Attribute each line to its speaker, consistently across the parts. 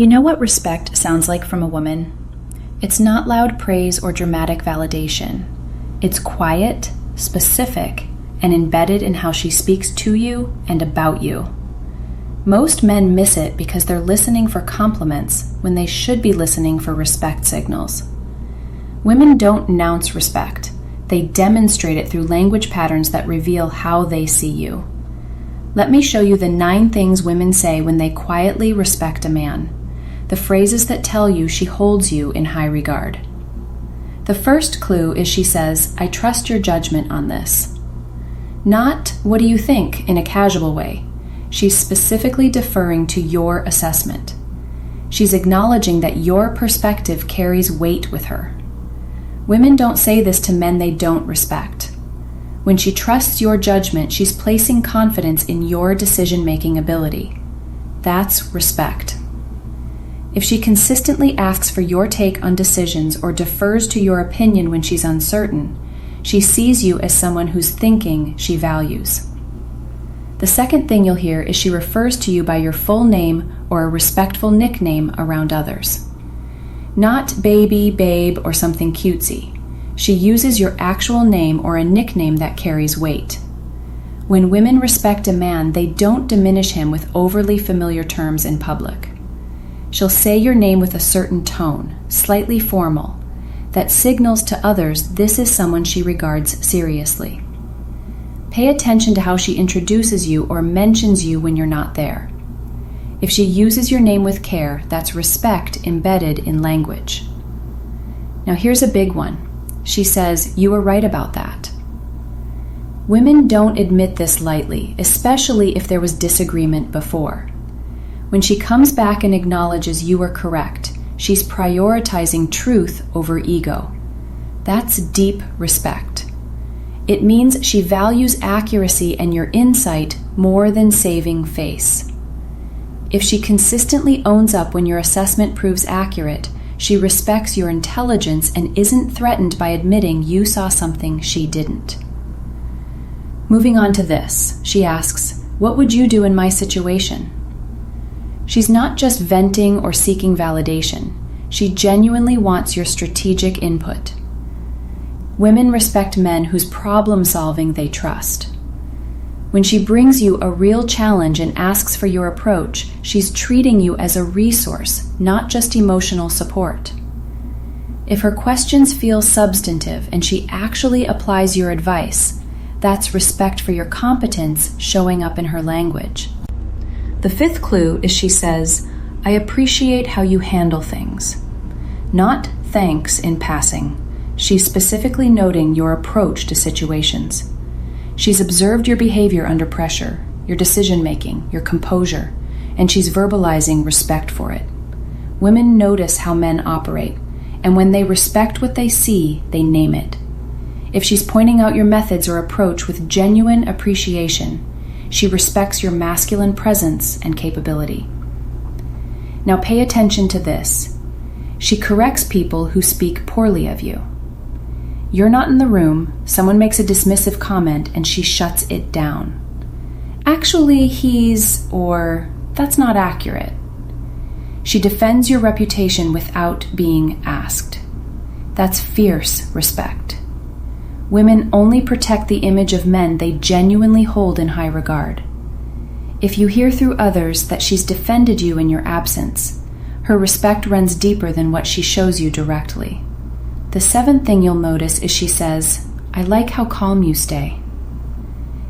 Speaker 1: You know what respect sounds like from a woman? It's not loud praise or dramatic validation. It's quiet, specific, and embedded in how she speaks to you and about you. Most men miss it because they're listening for compliments when they should be listening for respect signals. Women don't announce respect. They demonstrate it through language patterns that reveal how they see you. Let me show you the 9 things women say when they quietly respect a man. The phrases that tell you she holds you in high regard. The first clue is she says, "I trust your judgment on this." Not, "What do you think?" in a casual way. She's specifically deferring to your assessment. She's acknowledging that your perspective carries weight with her. Women don't say this to men they don't respect. When she trusts your judgment, she's placing confidence in your decision-making ability. That's respect. If she consistently asks for your take on decisions or defers to your opinion when she's uncertain, she sees you as someone whose thinking she values. The second thing you'll hear is she refers to you by your full name or a respectful nickname around others. Not baby, babe, or something cutesy. She uses your actual name or a nickname that carries weight. When women respect a man, they don't diminish him with overly familiar terms in public. She'll say your name with a certain tone, slightly formal, that signals to others this is someone she regards seriously. Pay attention to how she introduces you or mentions you when you're not there. If she uses your name with care, that's respect embedded in language. Now here's a big one. She says, "You were right about that." Women don't admit this lightly, especially if there was disagreement before. When she comes back and acknowledges you are correct, she's prioritizing truth over ego. That's deep respect. It means she values accuracy and your insight more than saving face. If she consistently owns up when your assessment proves accurate, she respects your intelligence and isn't threatened by admitting you saw something she didn't. Moving on to this, she asks, "What would you do in my situation?" She's not just venting or seeking validation. She genuinely wants your strategic input. Women respect men whose problem solving they trust. When she brings you a real challenge and asks for your approach, she's treating you as a resource, not just emotional support. If her questions feel substantive and she actually applies your advice, that's respect for your competence showing up in her language. The 5th clue is she says, "I appreciate how you handle things." Not thanks in passing. She's specifically noting your approach to situations. She's observed your behavior under pressure, your decision-making, your composure, and she's verbalizing respect for it. Women notice how men operate, and when they respect what they see, they name it. If she's pointing out your methods or approach with genuine appreciation, she respects your masculine presence and capability. Now pay attention to this. She corrects people who speak poorly of you. You're not in the room, someone makes a dismissive comment, and she shuts it down. Actually, or that's not accurate. She defends your reputation without being asked. That's fierce respect. Women only protect the image of men they genuinely hold in high regard. If you hear through others that she's defended you in your absence, her respect runs deeper than what she shows you directly. The 7th thing you'll notice is she says, "I like how calm you stay."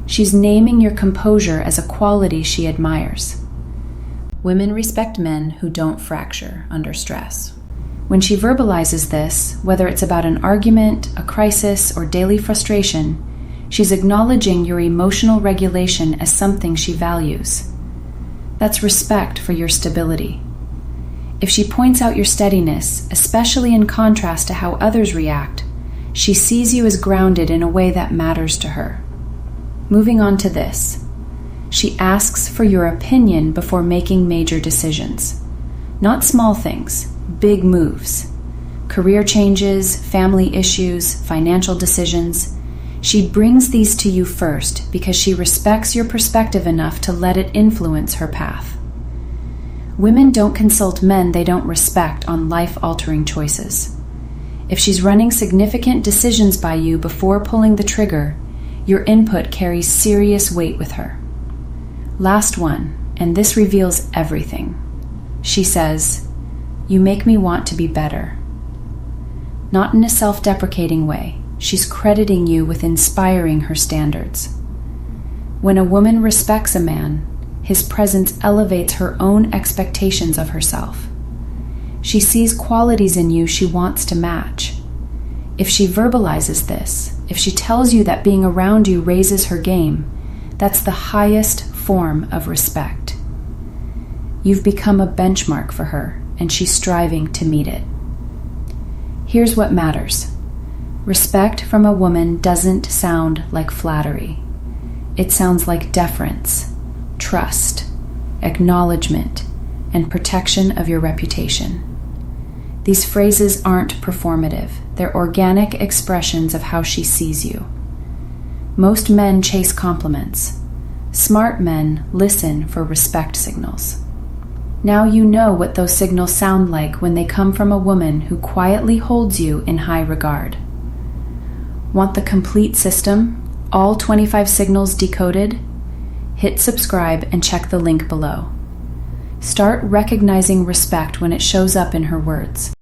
Speaker 1: She's naming your composure as a quality she admires. Women respect men who don't fracture under stress. When she verbalizes this, whether it's about an argument, a crisis, or daily frustration, she's acknowledging your emotional regulation as something she values. That's respect for your stability. If she points out your steadiness, especially in contrast to how others react, she sees you as grounded in a way that matters to her. Moving on to this. She asks for your opinion before making major decisions. Not small things, big moves. Career changes, family issues, financial decisions. She brings these to you first because she respects your perspective enough to let it influence her path. Women don't consult men they don't respect on life-altering choices. If she's running significant decisions by you before pulling the trigger, your input carries serious weight with her. Last one, and this reveals everything. She says, "You make me want to be better." Not in a self-deprecating way. She's crediting you with inspiring her standards. When a woman respects a man, his presence elevates her own expectations of herself. She sees qualities in you she wants to match. If she verbalizes this, if she tells you that being around you raises her game, that's the highest form of respect. You've become a benchmark for her, and she's striving to meet it. Here's what matters. Respect from a woman doesn't sound like flattery. It sounds like deference, trust, acknowledgment, and protection of your reputation. These phrases aren't performative. They're organic expressions of how she sees you. Most men chase compliments. Smart men listen for respect signals. Now you know what those signals sound like when they come from a woman who quietly holds you in high regard. Want the complete system? All 25 signals decoded? Hit subscribe and check the link below. Start recognizing respect when it shows up in her words.